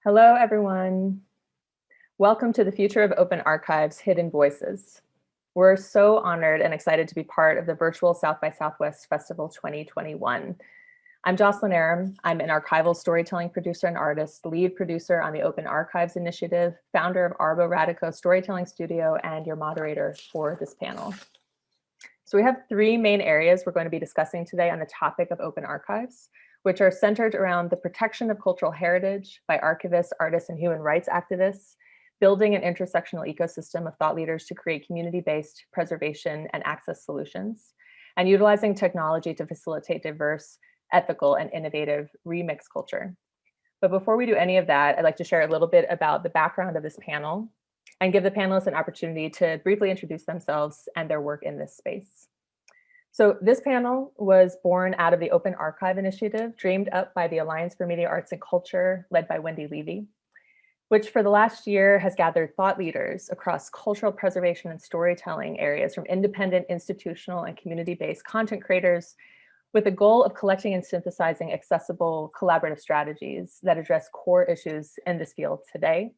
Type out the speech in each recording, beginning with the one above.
Hello, everyone. Welcome to the Future of Open Archives Hidden Voices. We're so honored and excited to be part of the virtual South by Southwest Festival 2021. I'm Jocelyn Aram. I'm an archival storytelling producer and artist, lead producer on the Open Archives Initiative, founder of Arbo Radico Storytelling Studio, and your moderator for this panel. So we have three main areas we're going to be discussing today on the topic of open archives, which are centered around the protection of cultural heritage by archivists, artists, and human rights activists, building an intersectional ecosystem of thought leaders to create community-based preservation and access solutions, and utilizing technology to facilitate diverse, ethical, and innovative remix culture. But before we do any of that, I'd like to share a little bit about the background of this panel and give the panelists an opportunity to briefly introduce themselves and their work in this space. So this panel was born out of the Open Archive Initiative, dreamed up by the Alliance for Media Arts and Culture, led by Wendy Levy, which for the last year has gathered thought leaders across cultural preservation and storytelling areas from independent, institutional, and community-based content creators with the goal of collecting and synthesizing accessible collaborative strategies that address core issues in this field today.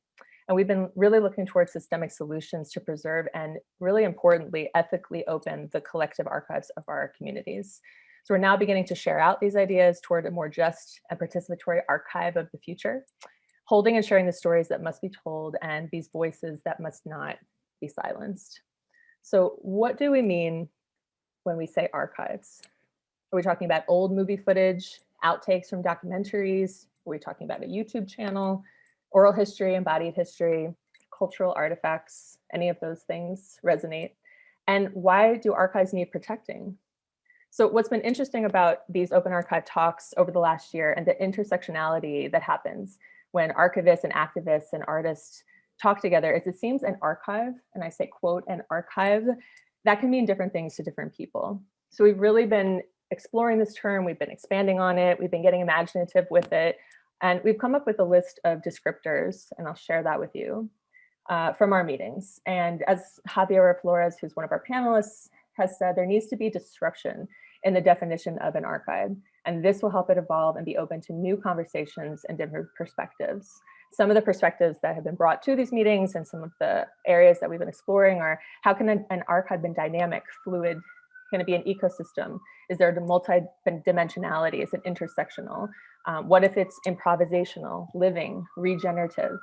And we've been really looking towards systemic solutions to preserve and, really importantly, ethically open the collective archives of our communities. So we're now beginning to share out these ideas toward a more just and participatory archive of the future, holding and sharing the stories that must be told and these voices that must not be silenced. So what do we mean when we say archives? Are we talking about old movie footage, outtakes from documentaries? Are we talking about a YouTube channel? Oral history, embodied history, cultural artifacts, any of those things resonate? And why do archives need protecting? So what's been interesting about these open archive talks over the last year and the intersectionality that happens when archivists and activists and artists talk together is it seems an archive, and I say quote, an archive, that can mean different things to different people. So we've really been exploring this term, we've been expanding on it, we've been getting imaginative with it, and we've come up with a list of descriptors, and I'll share that with you from our meetings. And as Javier Flores, who's one of our panelists, has said, there needs to be disruption in the definition of an archive, and this will help it evolve and be open to new conversations and different perspectives. Some of the perspectives that have been brought to these meetings and some of the areas that we've been exploring are, how can an archive be dynamic, fluid? Can it be an ecosystem? Is there a multi-dimensionality? Is it intersectional? What if it's improvisational, living, regenerative?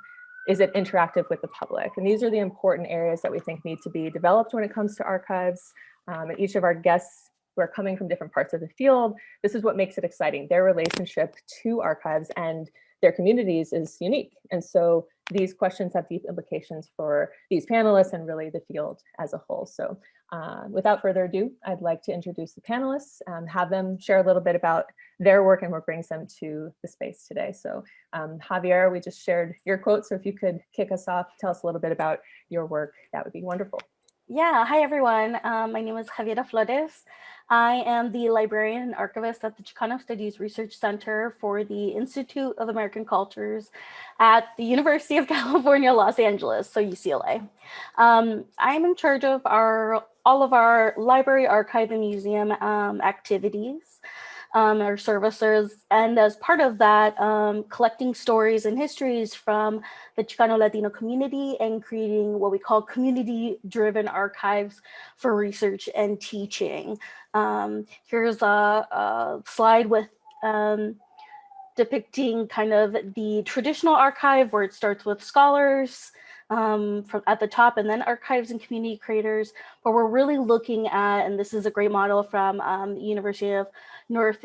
Is it interactive with the public? And these are the important areas that we think need to be developed when it comes to archives. And each of our guests who are coming from different parts of the field, this is what makes it exciting. Their relationship to archives and their communities is unique. And so these questions have deep implications for these panelists and really the field as a whole. So without further ado, I'd like to introduce the panelists and have them share a little bit about their work and what brings them to the space today. So Javier, we just shared your quote. So if you could kick us off, tell us a little bit about your work, that would be wonderful. Yeah, hi everyone. My name is Javiera Flores. I am the librarian and archivist at the Chicano Studies Research Center for the Institute of American Cultures at the University of California, Los Angeles, so UCLA. I'm in charge of all of our library, archive, and museum activities. Our services, and as part of that, collecting stories and histories from the Chicano Latino community and creating what we call community-driven archives for research and teaching. Here's a slide with depicting kind of the traditional archive where it starts with scholars from at the top and then archives and community creators, but we're really looking at, and this is a great model from the University of North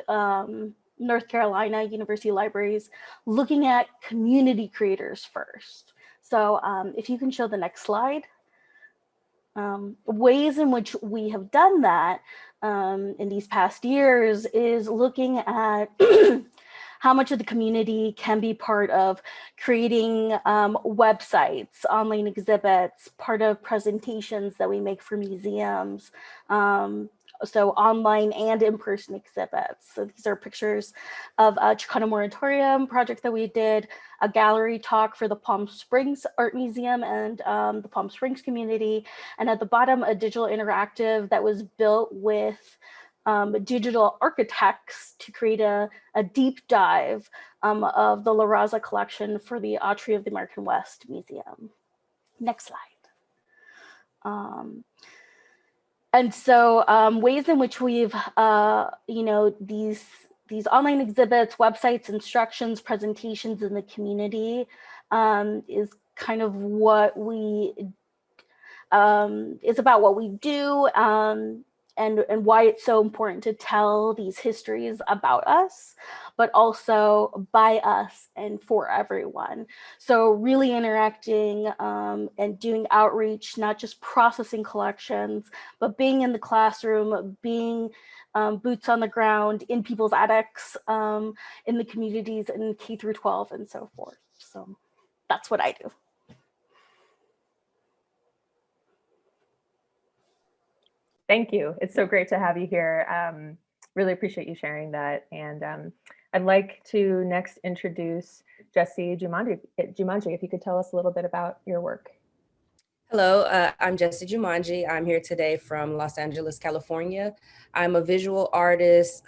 Carolina University Libraries, looking at community creators first. So if you can show the next slide. Ways in which we have done that in these past years is looking at how much of the community can be part of creating websites, online exhibits, part of presentations that we make for museums, so online and in-person exhibits. So these are pictures of a Chicano Moratorium project that we did, a gallery talk for the Palm Springs Art Museum and the Palm Springs community. And at the bottom, a digital interactive that was built with digital architects to create a deep dive of the La Raza collection for the Autry of the American West Museum. Next slide. And so ways in which we've, these online exhibits, websites, instructions, presentations in the community is kind of what we, is about what we do and why it's so important to tell these histories about us, but also by us and for everyone. So really interacting and doing outreach, not just processing collections, but being in the classroom, being boots on the ground in people's attics, in the communities in K through 12 and so forth. So that's what I do. Thank you. It's so great to have you here. Really appreciate you sharing that. And I'd like to next introduce Jessejumanji. If you could tell us a little bit about your work. Hello, I'm Jessejumanji. I'm here today from Los Angeles, California. I'm a visual artist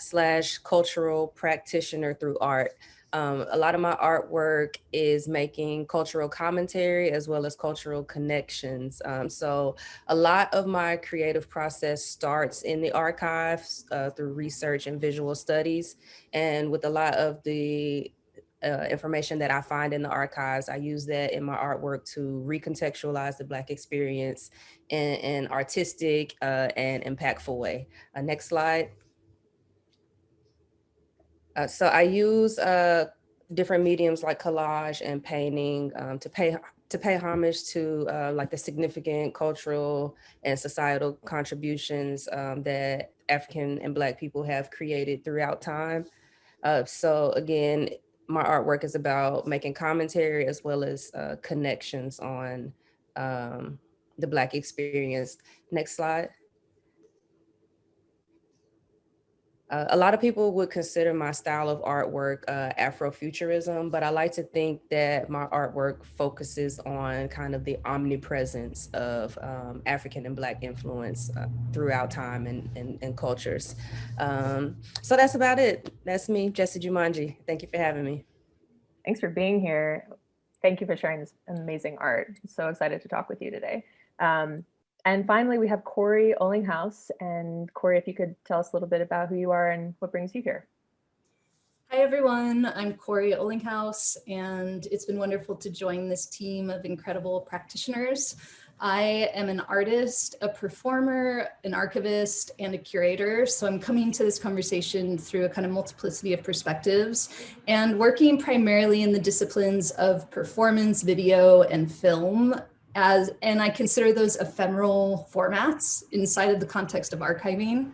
/ cultural practitioner through art. A lot of my artwork is making cultural commentary as well as cultural connections. So a lot of my creative process starts in the archives through research and visual studies. And with a lot of the information that I find in the archives, I use that in my artwork to recontextualize the Black experience in an artistic and impactful way. Next slide. So I use different mediums like collage and painting to pay homage to like the significant cultural and societal contributions that African and Black people have created throughout time. So again, my artwork is about making commentary as well as connections on the Black experience. Next slide. A lot of people would consider my style of artwork Afrofuturism, but I like to think that my artwork focuses on kind of the omnipresence of African and Black influence throughout time and cultures. So that's about it. That's me, Jessejumanji. Thank you for having me. Thanks for being here. Thank you for sharing this amazing art. I'm so excited to talk with you today. And finally, we have Corey Ollinghouse. And Corey, if you could tell us a little bit about who you are and what brings you here. Hi, everyone. I'm Corey Ollinghouse, and it's been wonderful to join this team of incredible practitioners. I am an artist, a performer, an archivist, and a curator. So I'm coming to this conversation through a kind of multiplicity of perspectives and working primarily in the disciplines of performance, video, and film. And I consider those ephemeral formats inside of the context of archiving.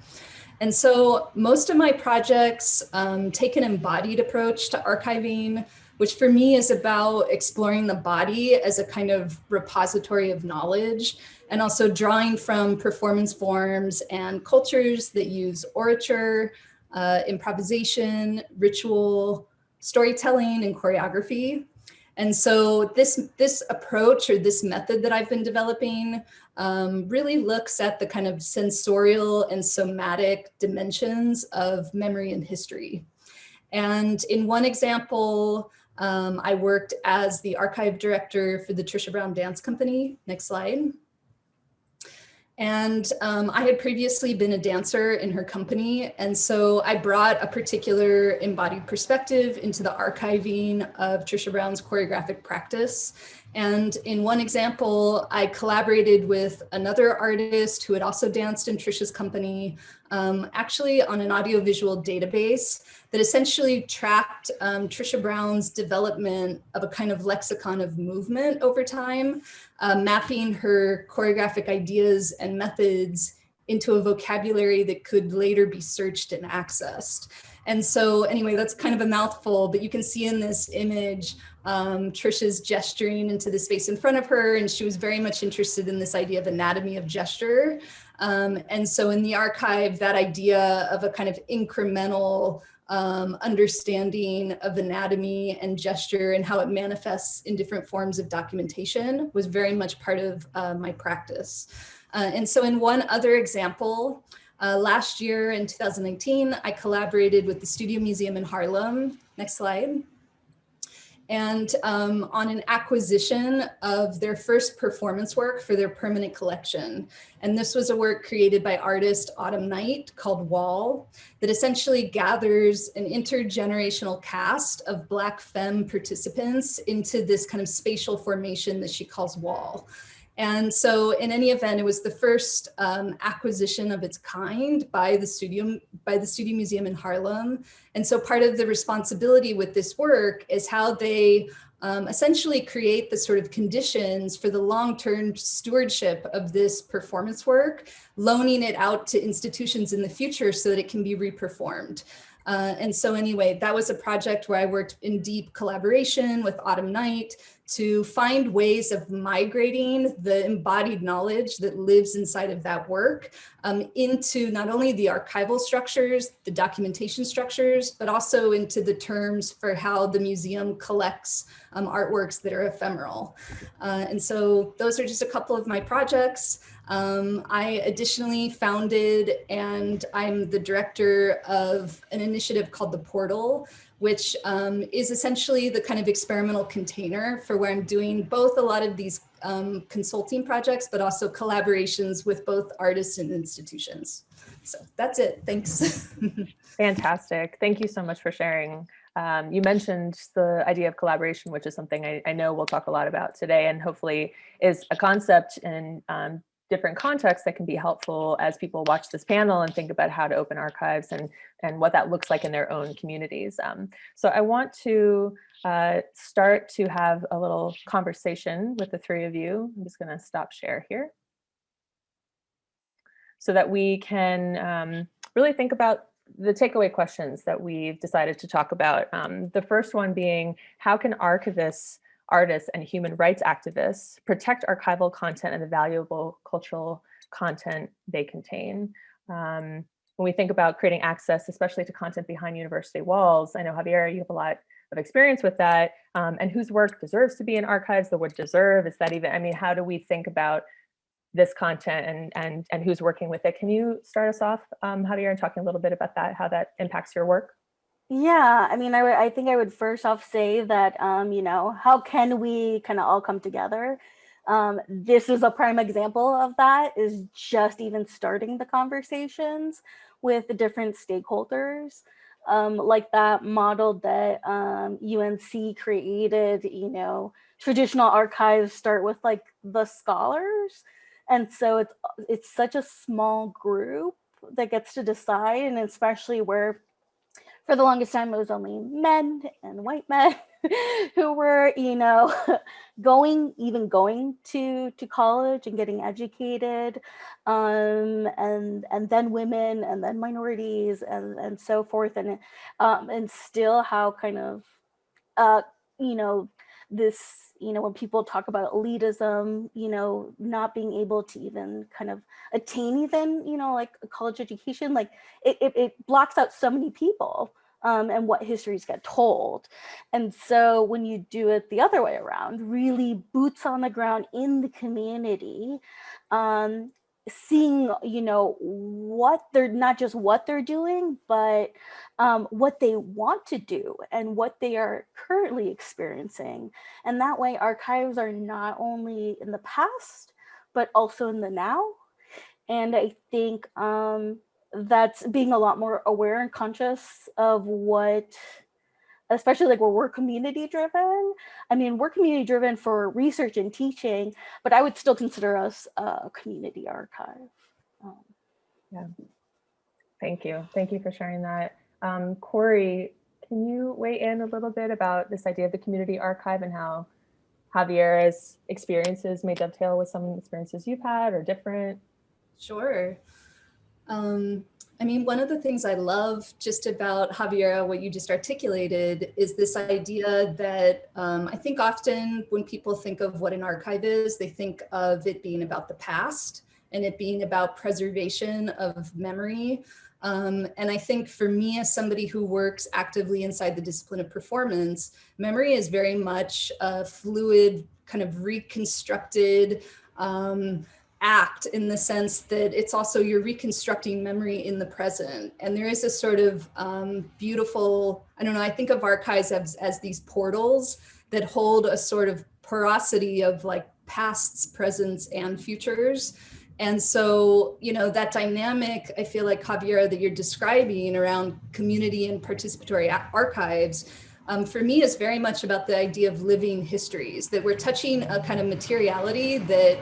And so most of my projects take an embodied approach to archiving, which for me is about exploring the body as a kind of repository of knowledge, and also drawing from performance forms and cultures that use orature, improvisation, ritual, storytelling, and choreography. And so this approach or this method that I've been developing really looks at the kind of sensorial and somatic dimensions of memory and history. And in one example, I worked as the archive director for the Trisha Brown Dance Company. Next slide. And I had previously been a dancer in her company. And so I brought a particular embodied perspective into the archiving of Trisha Brown's choreographic practice. And in one example, I collaborated with another artist who had also danced in Trisha's company, actually on an audiovisual database that essentially tracked Trisha Brown's development of a kind of lexicon of movement over time, mapping her choreographic ideas and methods into a vocabulary that could later be searched and accessed. And so anyway, that's kind of a mouthful, but you can see in this image, Trisha's gesturing into the space in front of her, and she was very much interested in this idea of anatomy of gesture. And so in the archive, that idea of a kind of incremental understanding of anatomy and gesture and how it manifests in different forms of documentation was very much part of my practice. And so in one other example, last year in 2019, I collaborated with the Studio Museum in Harlem. Next slide. and on an acquisition of their first performance work for their permanent collection. And this was a work created by artist Autumn Knight called Wall, that essentially gathers an intergenerational cast of Black femme participants into this kind of spatial formation that she calls Wall. And so in any event, it was the first acquisition of its kind by the Studio Museum in Harlem. And so part of the responsibility with this work is how they essentially create the sort of conditions for the long-term stewardship of this performance work, loaning it out to institutions in the future so that it can be reperformed. And so anyway, that was a project where I worked in deep collaboration with Autumn Knight to find ways of migrating the embodied knowledge that lives inside of that work into not only the archival structures, the documentation structures, but also into the terms for how the museum collects artworks that are ephemeral. And so those are just a couple of my projects. I additionally founded, and I'm the director of an initiative called The Portal, which is essentially the kind of experimental container for where I'm doing both a lot of these consulting projects, but also collaborations with both artists and institutions. So that's it, thanks. Fantastic. Thank you so much for sharing. You mentioned the idea of collaboration, which is something I know we'll talk a lot about today, and hopefully is a concept in different contexts that can be helpful as people watch this panel and think about how to open archives and what that looks like in their own communities. So I want to start to have a little conversation with the three of you. I'm just going to stop share here so that we can really think about the takeaway questions that we've decided to talk about. The first one being, how can archivists, artists, and human rights activists protect archival content and the valuable cultural content they contain? When we think about creating access, especially to content behind university walls, I know, Javier, you have a lot of experience with that, and whose work deserves to be in archives? The word deserve, is that even, I mean, how do we think about this content and who's working with it? Can you start us off, Javier, and talking a little bit about that, how that impacts your work? Yeah, I mean, I think I would first off say that, you know, how can we kind of all come together? This is a prime example of that, is just even starting the conversations with the different stakeholders, like that model that UNC created, you know, traditional archives start with like the scholars. And so it's such a small group that gets to decide, and especially where for the longest time, it was only men and white men who were, you know, going to college and getting educated, and then women, and then minorities, and so forth, and still how kind of, you know, this, you know, when people talk about elitism, you know, not being able to even kind of attain even, you know, like a college education, like it blocks out so many people, and what histories get told. And so when you do it the other way around, really boots on the ground in the community, seeing, you know, what they're, not just what they're doing, but what they want to do and what they are currently experiencing. And that way archives are not only in the past, but also in the now. And I think that's being a lot more aware and conscious of what, especially like where we're community driven. I mean, we're community driven for research and teaching, but I would still consider us a community archive. Yeah, thank you. Thank you for sharing that. Corey, can you weigh in a little bit about this idea of the community archive and how Javier's experiences may dovetail with some experiences you've had or different? Sure. I mean, one of the things I love just about Javiera, what you just articulated, is this idea that I think often when people think of what an archive is, they think of it being about the past and it being about preservation of memory. And I think for me, as somebody who works actively inside the discipline of performance, memory is very much a fluid, kind of reconstructed act, in the sense that it's also, you're reconstructing memory in the present. And there is a sort of beautiful, I don't know, I think of archives as these portals that hold a sort of porosity of like pasts, presents, and futures. And so, you know, that dynamic, I feel like, Javiera, that you're describing around community and participatory archives, for me is very much about the idea of living histories, that we're touching a kind of materiality that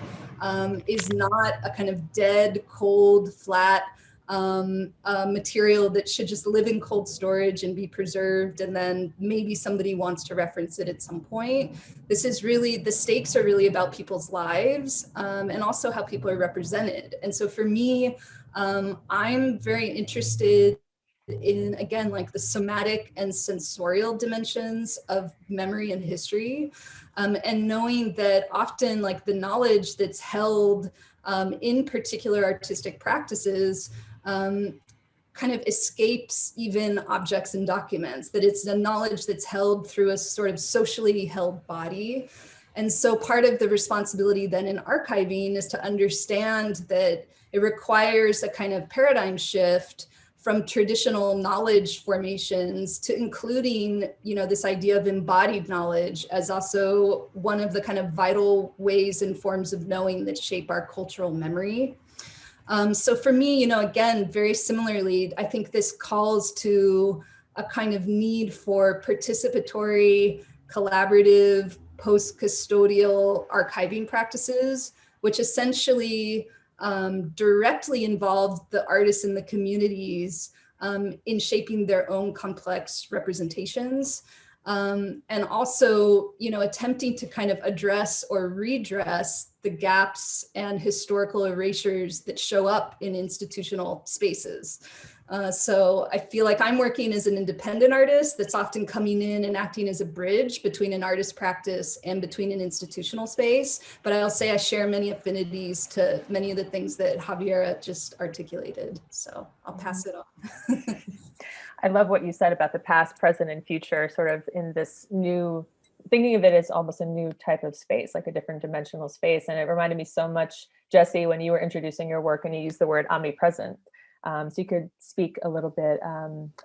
is not a kind of dead, cold, flat material that should just live in cold storage and be preserved, and then maybe somebody wants to reference it at some point. This is really, the stakes are really about people's lives, and also how people are represented. And so for me, I'm very interested in, again, like the somatic and sensorial dimensions of memory and history, and knowing that often like the knowledge that's held in particular artistic practices kind of escapes even objects and documents, that it's a knowledge that's held through a sort of socially held body. And so part of the responsibility then in archiving is to understand that it requires a kind of paradigm shift from traditional knowledge formations to including, you know, this idea of embodied knowledge as also one of the kind of vital ways and forms of knowing that shape our cultural memory. So for me, you know, again, very similarly, I think this calls to a kind of need for participatory, collaborative, post-custodial archiving practices, which essentially directly involved the artists and the communities in shaping their own complex representations. And also, you know, attempting to kind of address or redress the gaps and historical erasures that show up in institutional spaces. So I feel like I'm working as an independent artist that's often coming in and acting as a bridge between an artist practice and between an institutional space. But I'll say I share many affinities to many of the things that Javiera just articulated. So I'll pass it on. I love what you said about the past, present, and future, sort of in this new, thinking of it as almost a new type of space, like a different dimensional space. And it reminded me so much, Jesse, when you were introducing your work and you used the word omnipresent. So you could speak a little bit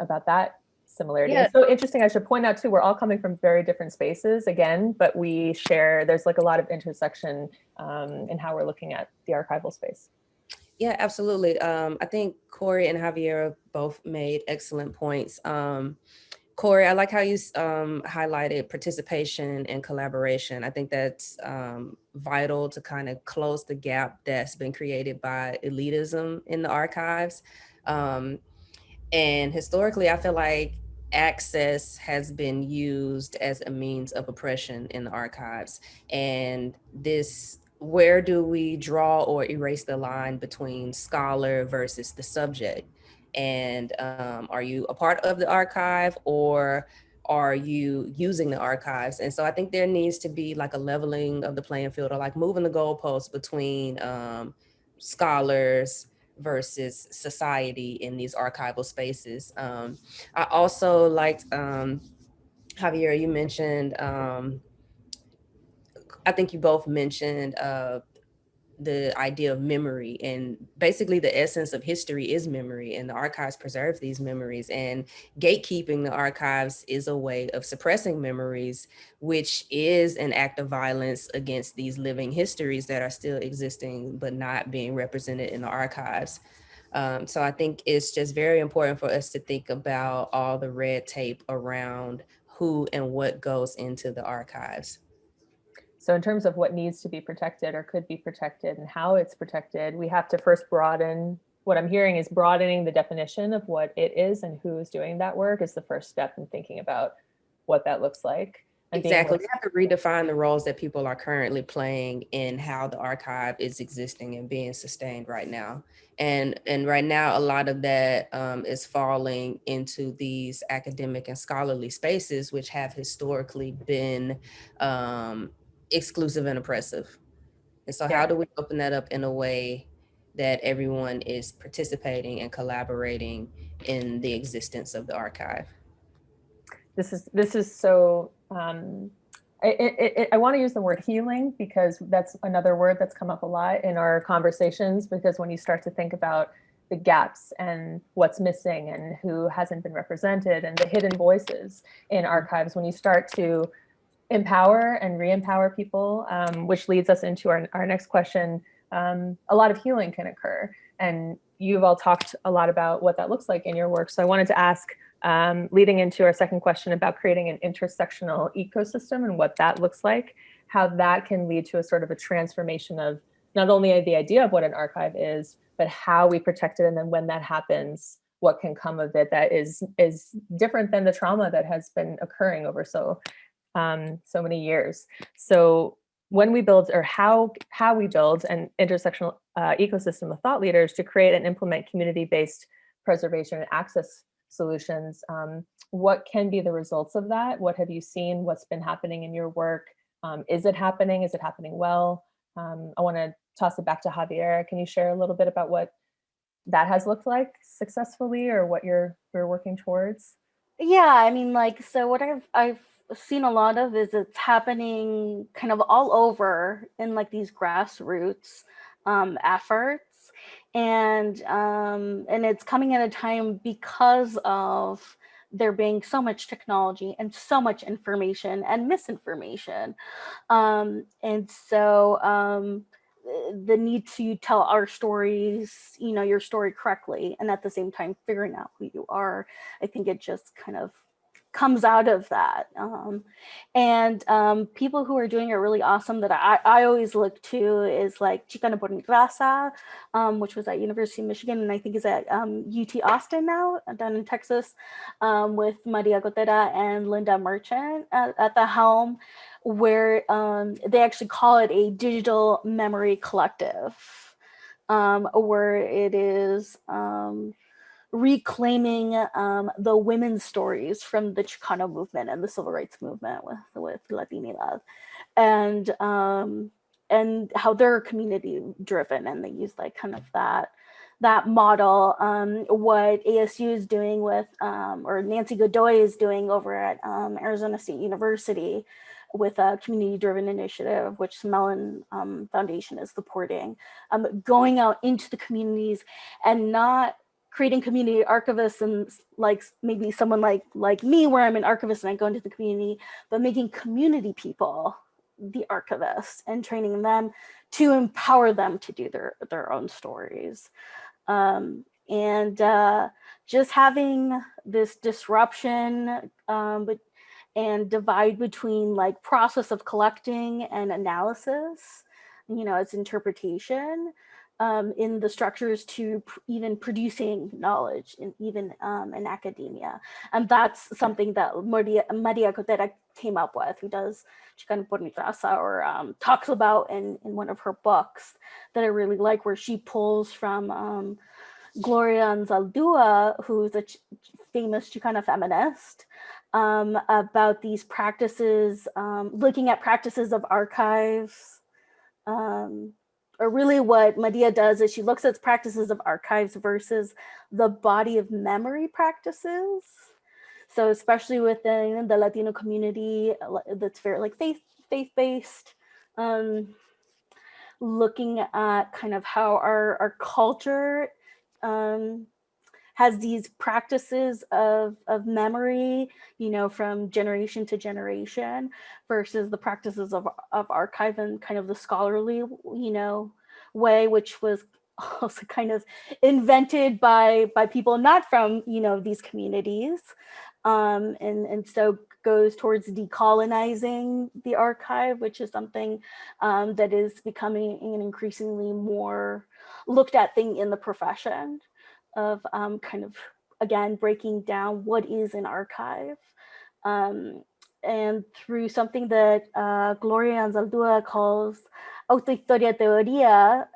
about that similarity. Yeah. It's so interesting. I should point out too, we're all coming from very different spaces again, but we share, there's like a lot of intersection in how we're looking at the archival space. Yeah, absolutely. I think Corey and Javiera both made excellent points. Corey, I like how you highlighted participation and collaboration. I think that's vital to kind of close the gap that's been created by elitism in the archives. And historically, I feel like access has been used as a means of oppression in the archives. And this, where do we draw or erase the line between scholar versus the subject? And are you a part of the archive or are you using the archives? And so I think there needs to be like a leveling of the playing field, or like moving the goalposts between scholars versus society in these archival spaces. I also liked, Javier, you mentioned, I think you both mentioned the idea of memory, and basically the essence of history is memory, and the archives preserve these memories, and gatekeeping the archives is a way of suppressing memories, which is an act of violence against these living histories that are still existing but not being represented in the archives. So I think it's just very important for us to think about all the red tape around who and what goes into the archives. So in terms of what needs to be protected or could be protected and how it's protected, we have to first broaden, what I'm hearing is broadening the definition of what it is and who is doing that work is the first step in thinking about what that looks like. And exactly, we have to redefine the roles that people are currently playing in how the archive is existing and being sustained right now. And right now, a lot of that is falling into these academic and scholarly spaces, which have historically been exclusive and oppressive. And so how do we open that up in a way that everyone is participating and collaborating in the existence of the archive? This is so, I want to use the word healing because that's another word that's come up a lot in our conversations, because when you start to think about the gaps and what's missing and who hasn't been represented and the hidden voices in archives, when you start to empower and re-empower people, which leads us into our next question. A lot of healing can occur, and you've all talked a lot about what that looks like in your work. So I wanted to ask, leading into our second question about creating an intersectional ecosystem and what that looks like, how that can lead to a sort of a transformation of not only the idea of what an archive is, but how we protect it, and then when that happens, what can come of it that is different than the trauma that has been occurring over so many years. So when we build, or how we build an intersectional ecosystem of thought leaders to create and implement community-based preservation and access solutions, what can be the results of that? What have you seen? What's been happening in your work? Is it happening? Is it happening well? I want to toss it back to Javier. Can you share a little bit about what that has looked like successfully, or what you're working towards? Yeah, I mean, like, so what I've seen a lot of is it's happening kind of all over in like these grassroots efforts, and it's coming at a time because of there being so much technology and so much information and misinformation, and so the need to tell our stories, your story correctly, and at the same time figuring out who you are. I think it just kind of comes out of that. And people who are doing it really awesome that I always look to is like Chicana por mi Raza, which was at University of Michigan, and I think is at UT Austin now, down in Texas, with Maria Gotera and Linda Merchant at the helm, where they actually call it a digital memory collective, where it is reclaiming the women's stories from the Chicano movement and the civil rights movement with Latinidad, and how they're community driven, and they use like kind of that model. What ASU is doing with, or Nancy Godoy is doing over at Arizona State University with a community-driven initiative, which Mellon Foundation is supporting, going out into the communities and not creating community archivists and like maybe someone like me, where I'm an archivist and I go into the community, but making community people the archivists and training them to empower them to do their own stories. And just having this disruption and divide between like process of collecting and analysis, as interpretation, in the structures to even producing knowledge, and even in academia. And that's something that Maria Cotera came up with, who does Chicana por mi Raza, or talks about in one of her books that I really like, where she pulls from Gloria Anzaldúa, who's a famous Chicana feminist, about these practices, looking at practices of archives, or really what Maria does is she looks at practices of archives versus the body of memory practices. So especially within the Latino community, that's very like faith-based, looking at kind of how our culture has these practices of memory, from generation to generation, versus the practices of archive and kind of the scholarly, way, which was also kind of invented by people not from, these communities. And so goes towards decolonizing the archive, which is something that is becoming an increasingly more looked at thing in the profession of kind of, again, breaking down what is an archive. And through something that Gloria Anzaldúa calls autohistoria teoría,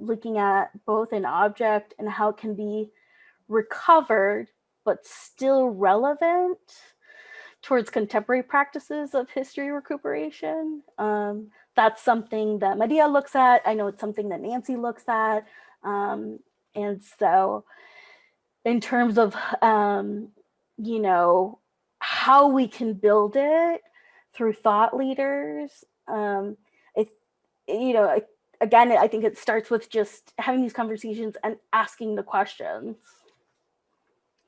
looking at both an object and how it can be recovered, but still relevant towards contemporary practices of history recuperation. That's something that Maria looks at. I know it's something that Nancy looks at. And so in terms of, how we can build it through thought leaders, again, I think it starts with just having these conversations and asking the questions.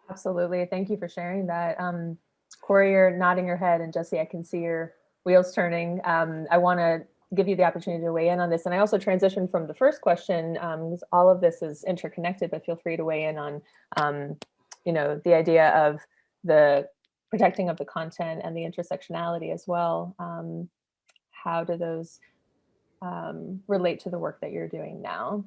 Absolutely. Thank you for sharing that. Corey, you're nodding your head, and Jesse, I can see your wheels turning. I want to give you the opportunity to weigh in on this. And I also transitioned from the first question, because all of this is interconnected, but feel free to weigh in on, the idea of the protecting of the content and the intersectionality as well. How do those relate to the work that you're doing now?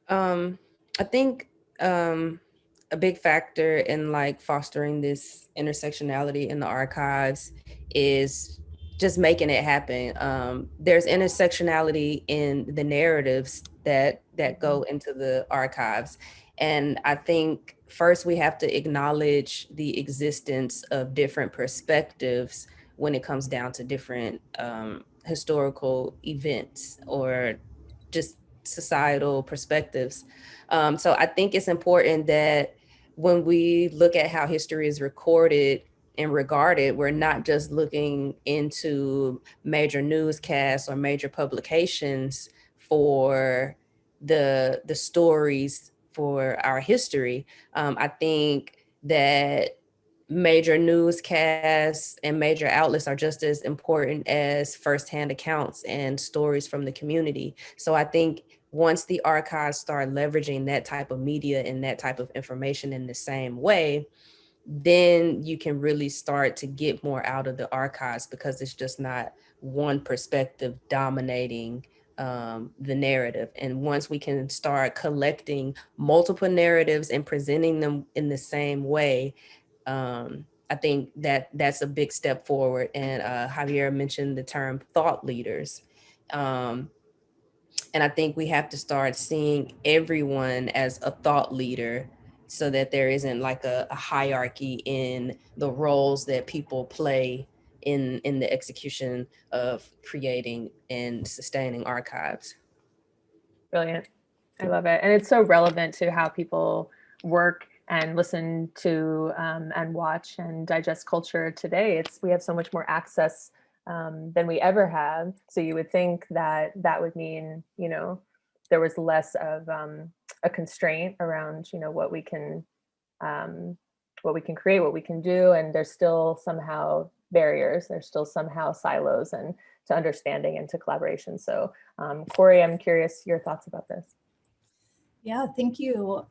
I think a big factor in like fostering this intersectionality in the archives is just making it happen. There's intersectionality in the narratives that go into the archives. And I think first we have to acknowledge the existence of different perspectives when it comes down to different historical events or just societal perspectives. So I think it's important that when we look at how history is recorded and regarded, we're not just looking into major newscasts or major publications for the stories for our history. I think that major newscasts and major outlets are just as important as firsthand accounts and stories from the community. So I think once the archives start leveraging that type of media and that type of information in the same way, then you can really start to get more out of the archives, because it's just not one perspective dominating the narrative. And once we can start collecting multiple narratives and presenting them in the same way, I think that that's a big step forward. And Javier mentioned the term thought leaders. And I think we have to start seeing everyone as a thought leader, so that there isn't like a hierarchy in the roles that people play in the execution of creating and sustaining archives. Brilliant. I love it. And it's so relevant to how people work and listen to and watch and digest culture today. We have so much more access than we ever have. So you would think that that would mean, there was less of a constraint around, what we can create, what we can do. And there's still somehow barriers. There's still somehow silos and to understanding and to collaboration. So Corey, I'm curious your thoughts about this. Yeah, thank you.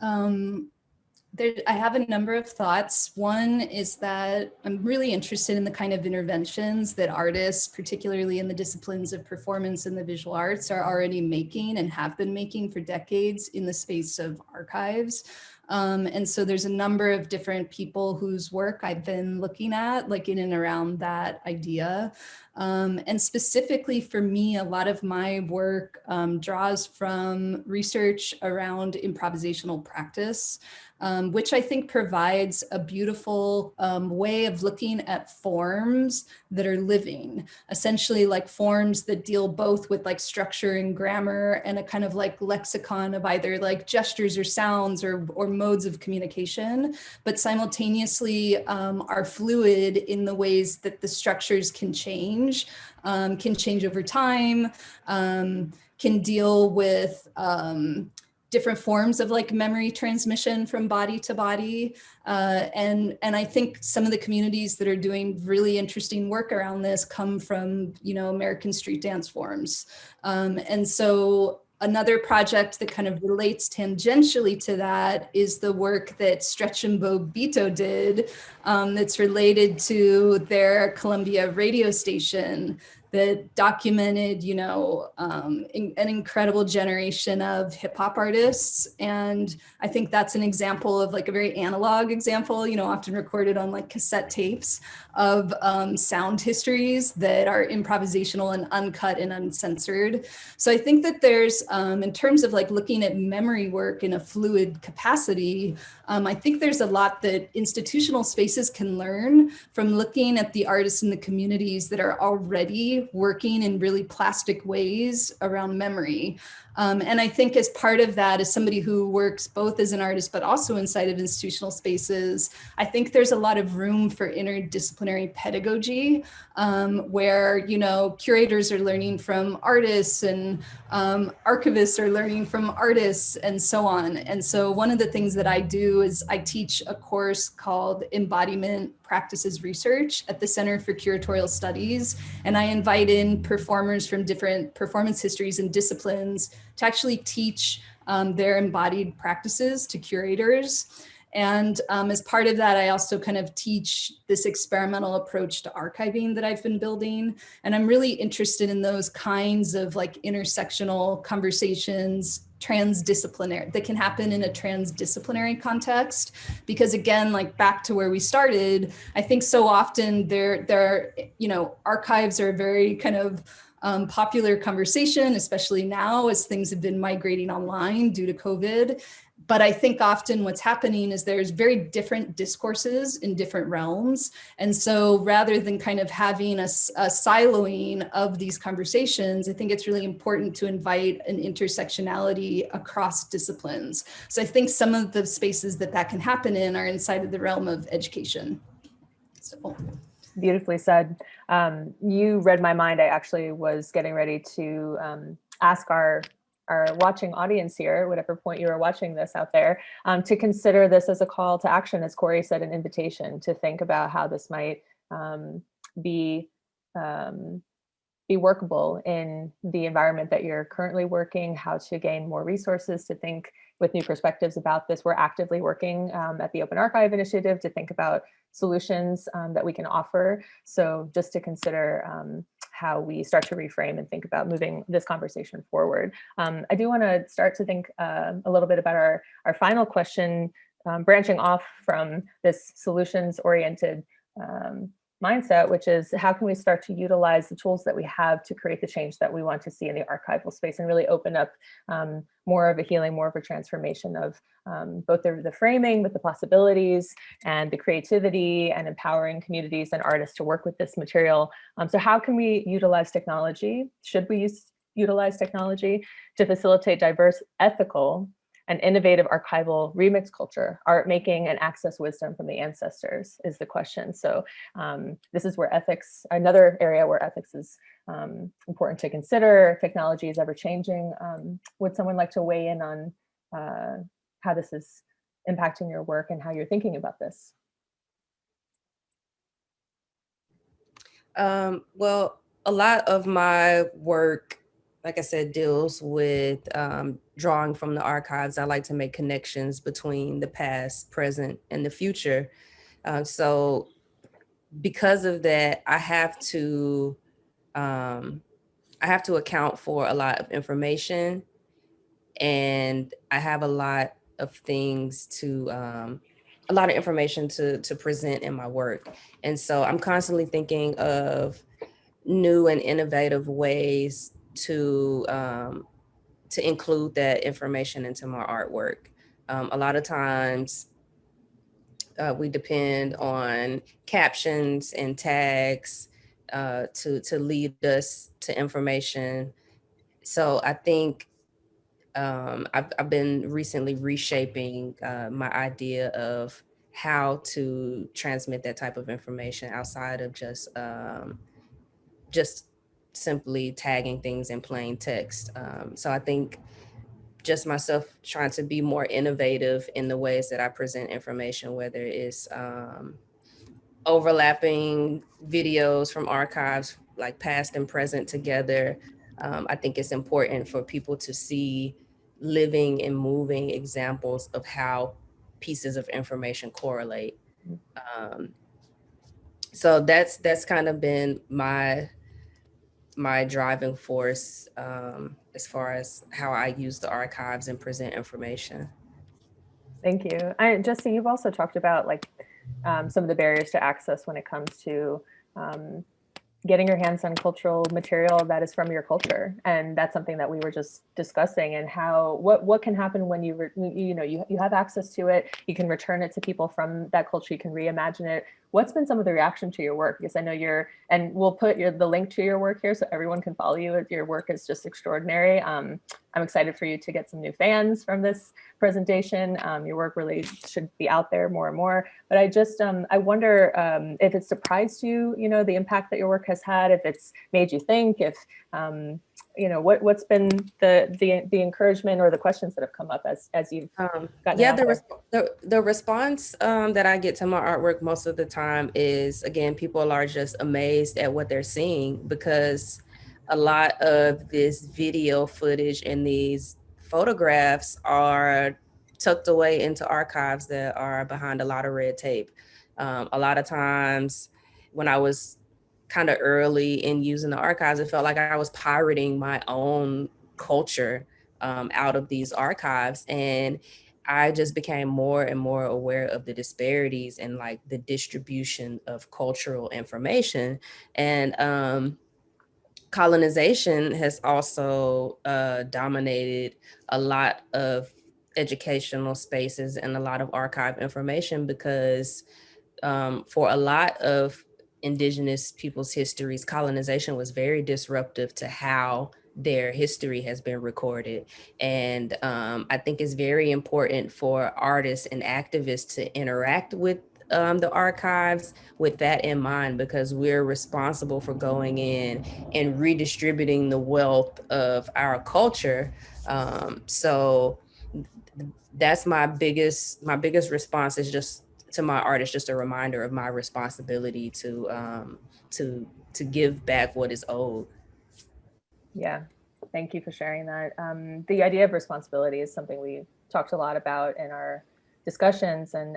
I have a number of thoughts. One is that I'm really interested in the kind of interventions that artists, particularly in the disciplines of performance and the visual arts, are already making and have been making for decades in the space of archives. And so there's a number of different people whose work I've been looking at, like in and around that idea. And specifically for me, a lot of my work draws from research around improvisational practice, which I think provides a beautiful way of looking at forms that are living, essentially like forms that deal both with like structure and grammar and a kind of like lexicon of either like gestures or sounds or modes of communication, but simultaneously are fluid in the ways that the structures can change over time, can deal with different forms of like memory transmission from body to body. And I think some of the communities that are doing really interesting work around this come from, American street dance forms. And so another project that kind of relates tangentially to that is the work that Stretch and Bobito did that's related to their Columbia radio station that documented, an incredible generation of hip hop artists. And I think that's an example of like a very analog example, often recorded on like cassette tapes of sound histories that are improvisational and uncut and uncensored. So I think that there's, in terms of like looking at memory work in a fluid capacity, I think there's a lot that institutional spaces can learn from looking at the artists in the communities that are already working in really plastic ways around memory. And I think as part of that, as somebody who works both as an artist, but also inside of institutional spaces, I think there's a lot of room for interdisciplinary pedagogy, where, you know, curators are learning from artists and archivists are learning from artists and so on. And so one of the things that I do is I teach a course called Embodiment Practices Research at the Center for Curatorial Studies. And I invite in performers from different performance histories and disciplines to actually teach their embodied practices to curators. And as part of that, I also kind of teach this experimental approach to archiving that I've been building. And I'm really interested in those kinds of like intersectional conversations, transdisciplinary, that can happen in a transdisciplinary context. Because again, like back to where we started, I think so often there, you know, archives are very kind of popular conversation, especially now as things have been migrating online due to COVID. But I think often what's happening is there's very different discourses in different realms. And so rather than kind of having a siloing of these conversations, I think it's really important to invite an intersectionality across disciplines. So I think some of the spaces that can happen in are inside of the realm of education. So. Beautifully said. You read my mind. I actually was getting ready to ask our watching audience here, whatever point you are watching this out there, to consider this as a call to action, as Corey said, an invitation to think about how this might be workable in the environment that you're currently working, how to gain more resources, to think with new perspectives about this. We're actively working at the Open Archive Initiative to think about solutions that we can offer. So just to consider how we start to reframe and think about moving this conversation forward. I do want to start to think a little bit about our final question, branching off from this solutions-oriented mindset, which is how can we start to utilize the tools that we have to create the change that we want to see in the archival space and really open up more of a healing, more of a transformation of both the framing with the possibilities and the creativity and empowering communities and artists to work with this material. So how can we utilize technology? Should we utilize technology to facilitate diverse, ethical, and innovative archival remix culture, art making, and access wisdom from the ancestors is the question. So this is where ethics, another area where ethics is important to consider. Technology is ever changing. Would someone like to weigh in on how this is impacting your work and how you're thinking about this? Well, a lot of my work, like I said, deals with drawing from the archives. I like to make connections between the past, present, and the future. So because of that, I have to account for a lot of information, and I have a lot of things a lot of information to present in my work. And so I'm constantly thinking of new and innovative ways to include that information into my artwork. A lot of times we depend on captions and tags to lead us to information. So I think I've been recently reshaping my idea of how to transmit that type of information outside of just simply tagging things in plain text. So I think just myself trying to be more innovative in the ways that I present information, whether it's overlapping videos from archives, like past and present together. I think it's important for people to see living and moving examples of how pieces of information correlate. So that's kind of been my driving force as far as how I use the archives and present information. Thank you. Jesse, you've also talked about like some of the barriers to access when it comes to getting your hands on cultural material that is from your culture, and that's something that we were just discussing. And how what can happen when you have access to it, you can return it to people from that culture, you can reimagine it. what's been some of the reaction to your work? Because I know and we'll put the link to your work here so everyone can follow you. Your work is just extraordinary. I'm excited for you to get some new fans from this presentation. Your work really should be out there more and more. But I wonder if it surprised you, the impact that your work has had, if it's made you think, if, what's been the encouragement or the questions that have come up as you've gotten out there? The response that I get to my artwork most of the time is, again, people are just amazed at what they're seeing, because a lot of this video footage and these photographs are tucked away into archives that are behind a lot of red tape. A lot of times when I was kind of early in using the archives, it felt like I was pirating my own culture out of these archives. And I just became more and more aware of the disparities in like the distribution of cultural information. And colonization has also dominated a lot of educational spaces and a lot of archive information, because for a lot of Indigenous people's histories, colonization was very disruptive to how their history has been recorded. And I think it's very important for artists and activists to interact with the archives with that in mind, because we're responsible for going in and redistributing the wealth of our culture. So that's my biggest response, is just to my art, is just a reminder of my responsibility to give back what is owed. Yeah, thank you for sharing that. The idea of responsibility is something we talked a lot about in our discussions. And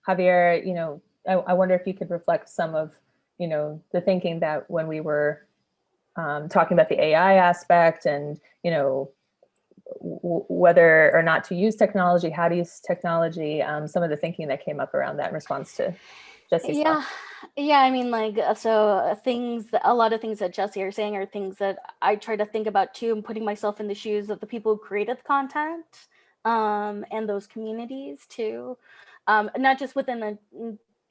Javier, I wonder if you could reflect some of, the thinking that when we were talking about the AI aspect and, whether or not to use technology, how to use technology, some of the thinking that came up around that in response to Jesse's talk. Yeah, I mean, like, so a lot of things that Jesse are saying are things that I try to think about too, and putting myself in the shoes of the people who created the content and those communities too, not just within the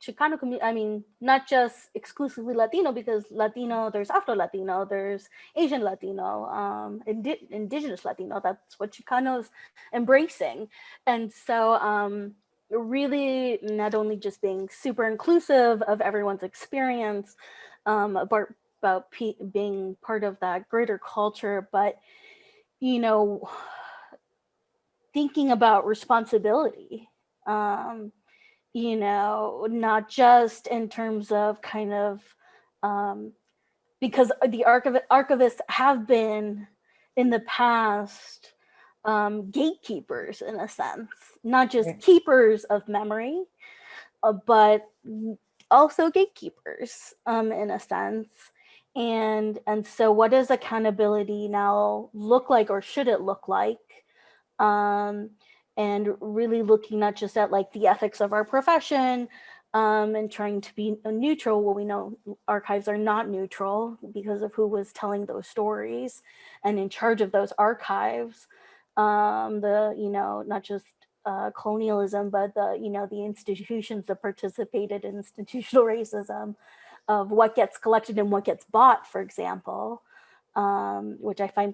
Chicano community, I mean, not just exclusively Latino, because Latino, there's Afro-Latino, there's Asian Latino, Indigenous Latino, that's what Chicano's embracing. And so really not only just being super inclusive of everyone's experience, about being part of that greater culture, but, thinking about responsibility, not just in terms of kind of, because the archivists have been in the past gatekeepers in a sense, not just keepers of memory, but also gatekeepers in a sense. And so what does accountability now look like, or should it look like? And really looking not just at like the ethics of our profession and trying to be neutral. Well, we know archives are not neutral because of who was telling those stories and in charge of those archives. Not just colonialism, but the institutions that participated in institutional racism of what gets collected and what gets bought, for example, which I find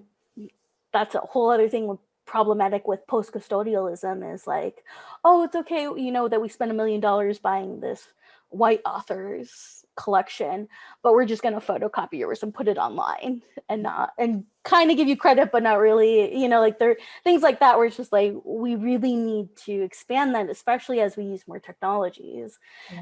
that's a whole other thing with problematic with post-custodialism, is like, oh, it's okay, that we spend $1 million buying this white author's collection, but we're just going to photocopy yours and put it online and kind of give you credit, but not really, like there are things like that where it's just like, we really need to expand that, especially as we use more technologies.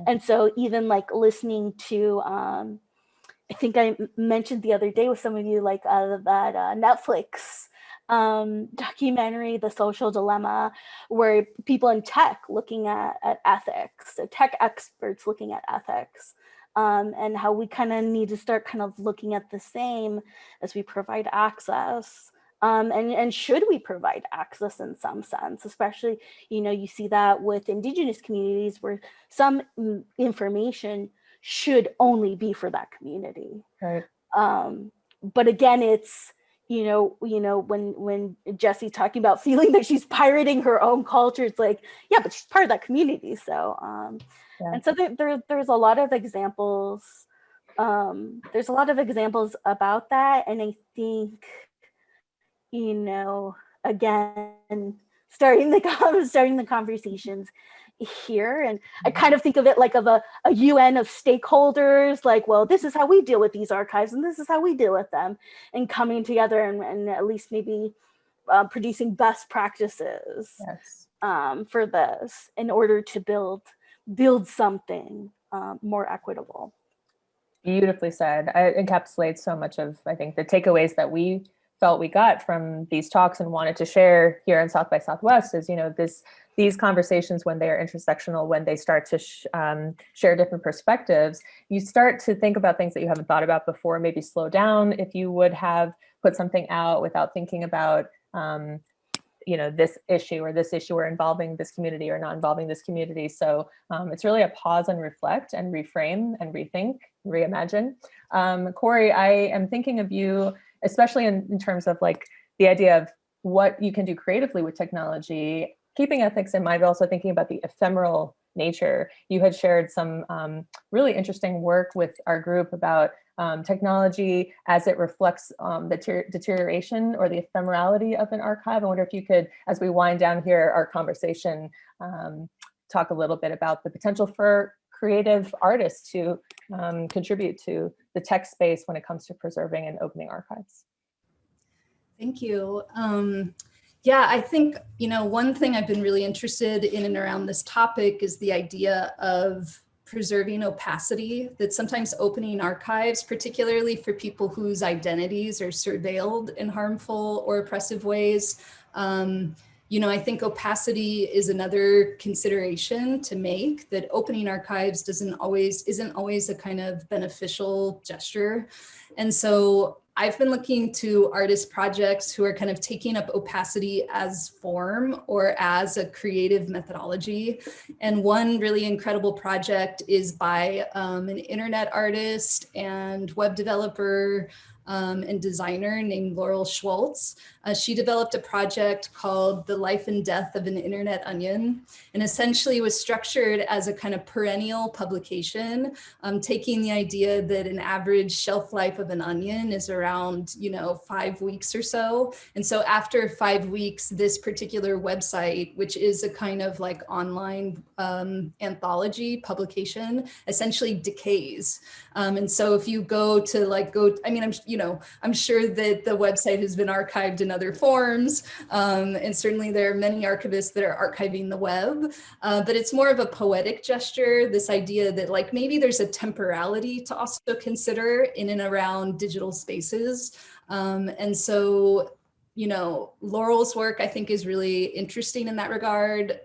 And so even like listening to, I think I mentioned the other day with some of you, like that Netflix documentary, The Social Dilemma, where people in tech looking at ethics, so tech experts looking at ethics, and how we kind of need to start kind of looking at the same as we provide access. And should we provide access in some sense, especially, you see that with Indigenous communities where some information should only be for that community. Right. But again, it's, when Jesse's talking about feeling that she's pirating her own culture, it's like, yeah, but she's part of that community. So, and so there's a lot of examples. There's a lot of examples about that. And I think, again, starting the conversations here. And I kind of think of it like of a UN of stakeholders, like, well, this is how we deal with these archives and this is how we deal with them, and coming together and at least maybe producing best practices for this in order to build something more equitable. Beautifully said. It encapsulates so much of, I think, the takeaways that we felt we got from these talks and wanted to share here in South by Southwest is, these conversations, when they are intersectional, when they start to share different perspectives, you start to think about things that you haven't thought about before, maybe slow down if you would have put something out without thinking about, this issue or involving this community or not involving this community. So it's really a pause and reflect and reframe and rethink, reimagine. Corey, I am thinking of you, especially in terms of like the idea of what you can do creatively with technology, keeping ethics in mind, but also thinking about the ephemeral nature. You had shared some really interesting work with our group about technology as it reflects the deterioration or the ephemerality of an archive. I wonder if you could, as we wind down here our conversation, talk a little bit about the potential for creative artists to contribute to the tech space when it comes to preserving and opening archives. Thank you. Yeah, I think, one thing I've been really interested in and around this topic is the idea of preserving opacity, that sometimes opening archives, particularly for people whose identities are surveilled in harmful or oppressive ways, I think opacity is another consideration to make, that opening archives isn't always a kind of beneficial gesture. And so I've been looking to artist projects who are kind of taking up opacity as form or as a creative methodology. And one really incredible project is by an internet artist and web developer and designer named Laurel Schwartz. She developed a project called The Life and Death of an Internet Onion, and essentially was structured as a kind of perennial publication, taking the idea that an average shelf life of an onion is around, 5 weeks or so. And so after 5 weeks, this particular website, which is a kind of like online anthology publication, essentially decays. And so if you go to I'm sure that the website has been archived in other forms, and certainly there are many archivists that are archiving the web, but it's more of a poetic gesture, this idea that like maybe there's a temporality to also consider in and around digital spaces. And so, Laurel's work, I think, is really interesting in that regard.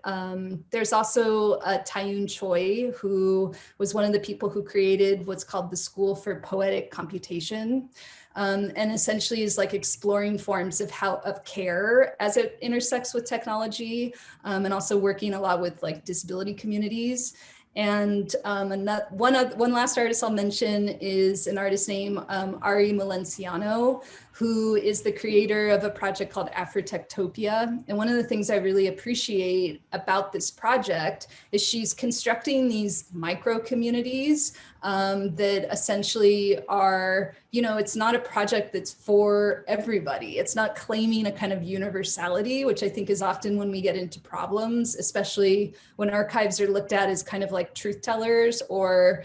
There's also Tayun Choi, who was one of the people who created what's called the School for Poetic Computation. And essentially is like exploring forms of care as it intersects with technology, and also working a lot with like disability communities. And one last artist I'll mention is an artist named Ari Malenciano, who is the creator of a project called Afrotectopia. And one of the things I really appreciate about this project is she's constructing these micro communities that essentially are, it's not a project that's for everybody. It's not claiming a kind of universality, which I think is often when we get into problems, especially when archives are looked at as kind of like truth tellers or,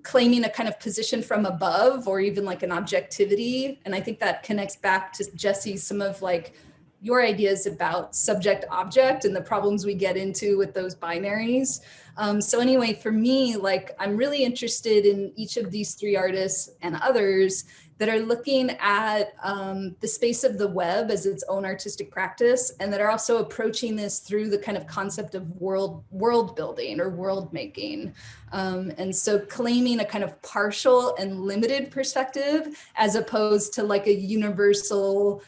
claiming a kind of position from above or even like an objectivity. And I think that connects back to Jesse, some of like your ideas about subject object and the problems we get into with those binaries. So anyway, for me, like I'm really interested in each of these three artists and others that are looking at the space of the web as its own artistic practice, and that are also approaching this through the kind of concept of world building or world making. And so claiming a kind of partial and limited perspective as opposed to like a universal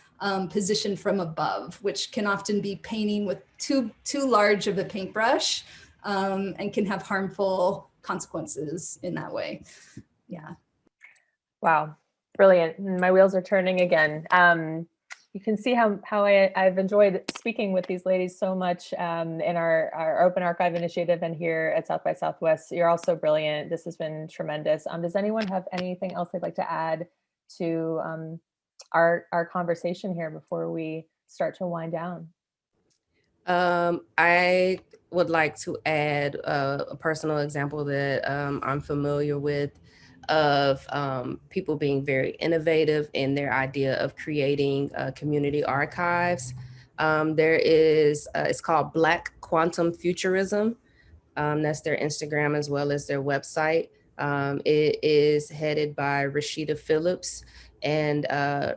position from above, which can often be painting with too large of a paintbrush and can have harmful consequences in that way. Yeah. Wow. Brilliant. My wheels are turning again. You can see how I've enjoyed speaking with these ladies so much in our Open Archive initiative and here at South by Southwest. You're all so brilliant. This has been tremendous. Does anyone have anything else they'd like to add to our conversation here before we start to wind down? I would like to add a personal example that I'm familiar with of people being very innovative in their idea of creating community archives. It's called Black Quantum Futurism. That's their Instagram as well as their website. It is headed by Rashida Phillips. And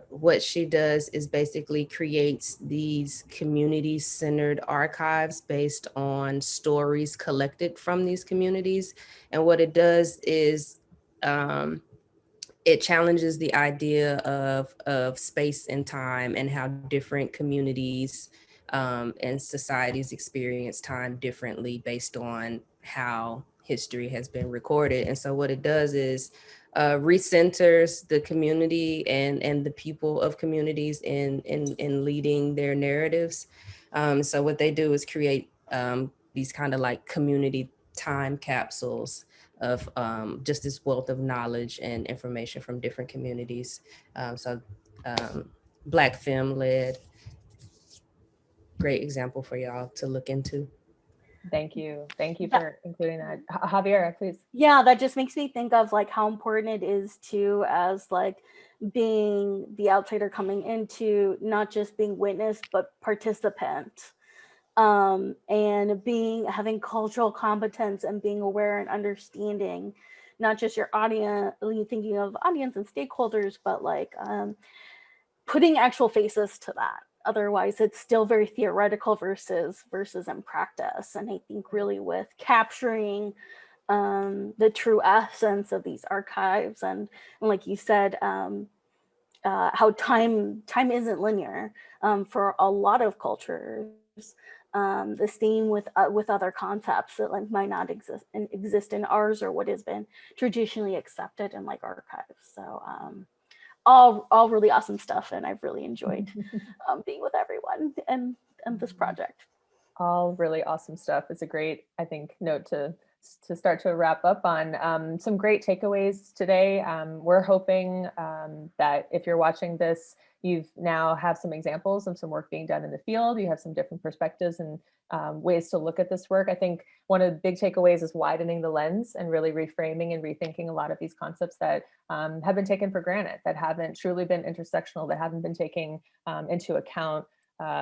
what she does is basically creates these community-centered archives based on stories collected from these communities. And what it does is it challenges the idea of space and time and how different communities and societies experience time differently based on how history has been recorded. And so what it does is recenters the community and the people of communities in leading their narratives. So what they do is create these kind of like community time capsules of just this wealth of knowledge and information from different communities. Black femme led, great example for y'all to look into. Thank you. Thank you for including that. Javiera, please. Yeah, that just makes me think of like how important it is to, as like being the outsider coming into not just being witness, but participant. And having cultural competence and being aware and understanding not just your audience, thinking of audience and stakeholders, but like putting actual faces to that. Otherwise, it's still very theoretical versus in practice. And I think really with capturing the true essence of these archives and like you said, how time isn't linear for a lot of cultures. The same with other concepts that like might not exist in ours or what has been traditionally accepted in like archives. So all really awesome stuff, and I've really enjoyed being with everyone and this project. All really awesome stuff. It's a great, I think, note to start to wrap up on. Some great takeaways today. We're hoping that if you're watching this, you've now have some examples of some work being done in the field. You have some different perspectives and ways to look at this work. I think one of the big takeaways is widening the lens and really reframing and rethinking a lot of these concepts that have been taken for granted, that haven't truly been intersectional, that haven't been taking into account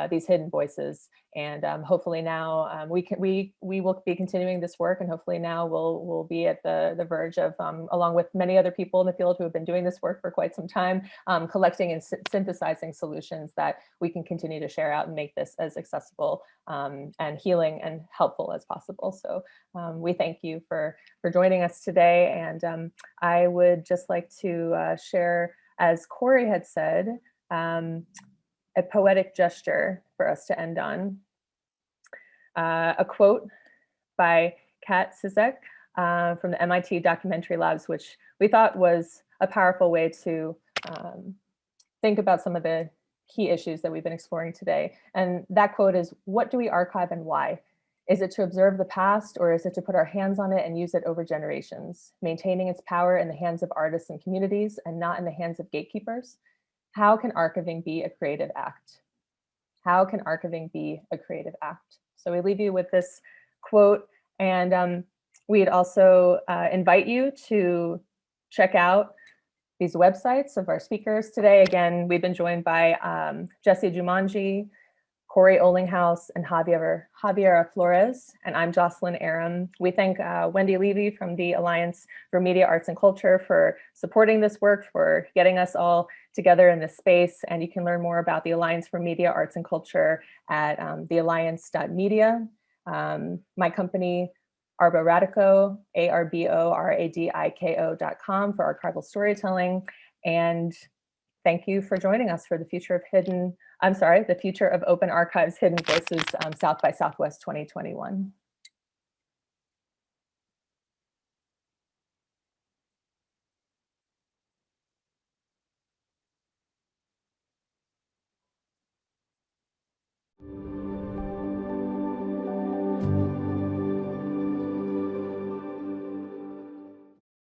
these hidden voices. And hopefully now we will be continuing this work, and hopefully now we'll be at the verge of, along with many other people in the field who have been doing this work for quite some time, collecting and synthesizing solutions that we can continue to share out and make this as accessible and healing and helpful as possible. So we thank you for joining us today. And I would just like to share, as Corey had said, a poetic gesture for us to end on. A quote by Kat Cizek from the MIT Documentary Labs, which we thought was a powerful way to think about some of the key issues that we've been exploring today. And that quote is, "What do we archive and why? Is it to observe the past, or is it to put our hands on it and use it over generations, maintaining its power in the hands of artists and communities and not in the hands of gatekeepers? How can archiving be a creative act? How can archiving be a creative act?" So we leave you with this quote, and we'd also invite you to check out these websites of our speakers today. Again, we've been joined by Jessejumanji, Corey Ollinghouse, and Javiera Flores, and I'm Jocelyn Aram. We thank Wendy Levy from the Alliance for Media, Arts, and Culture for supporting this work, for getting us all together in this space. And you can learn more about the Alliance for Media, Arts, and Culture at thealliance.media. My company, Arbo Radico, ARBORADIKO.com for archival storytelling. And thank you for joining us for the Future of Open Archives Hidden Voices South by Southwest 2021.